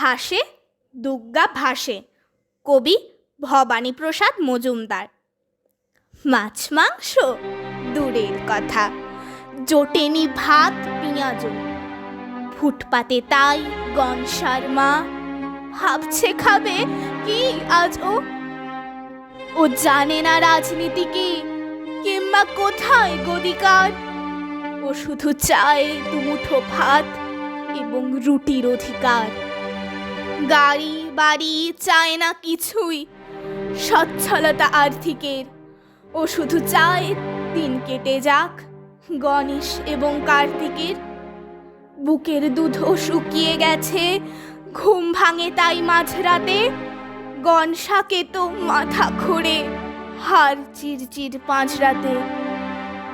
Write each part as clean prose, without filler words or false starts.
হাসে দুর্গা ভাসে। কবি ভবানীপ্রসাদ মজুমদার। মাছ মাংস দূরের কথা, জোটেনি ভাত পেঁয়াজও। ফুটপাতে তাই গনসার মা ভাবছে খাবে কি আজ ও জানে না রাজনীতি কি কিংবা কোথায় গদিকার। ও শুধু চায় দুমুঠো ভাত এবং রুটির অধিকার। গাড়ি বাড়ি চায় না কিছুই, সচ্ছলতা আর্থিকের। ও শুধু চায় দিন কেটে যাক গণেশ এবং কার্তিকের। বুকের দুধও শুকিয়ে গেছে, ঘুম ভাঙে তাই মাঝরাতে। গনসাকে তো মাথা ঘোরে, হার চিরচির পাঁজরাতে।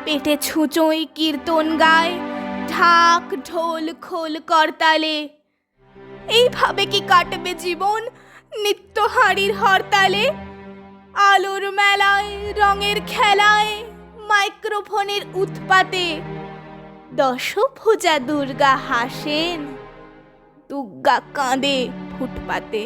পেটে ছুঁচোয় কীর্তন গায়, ঢাক ঢোল খোল করতালে। এইভাবে কি কাটবে জীবন নিত্য হাঁড়ির হরতালে? আলোর মেলায় রঙের খেলায় মাইক্রোফোনের উৎপাতে। দশভুজা দুর্গা হাসেন, দুর্গা কাঁদে ফুটপাতে।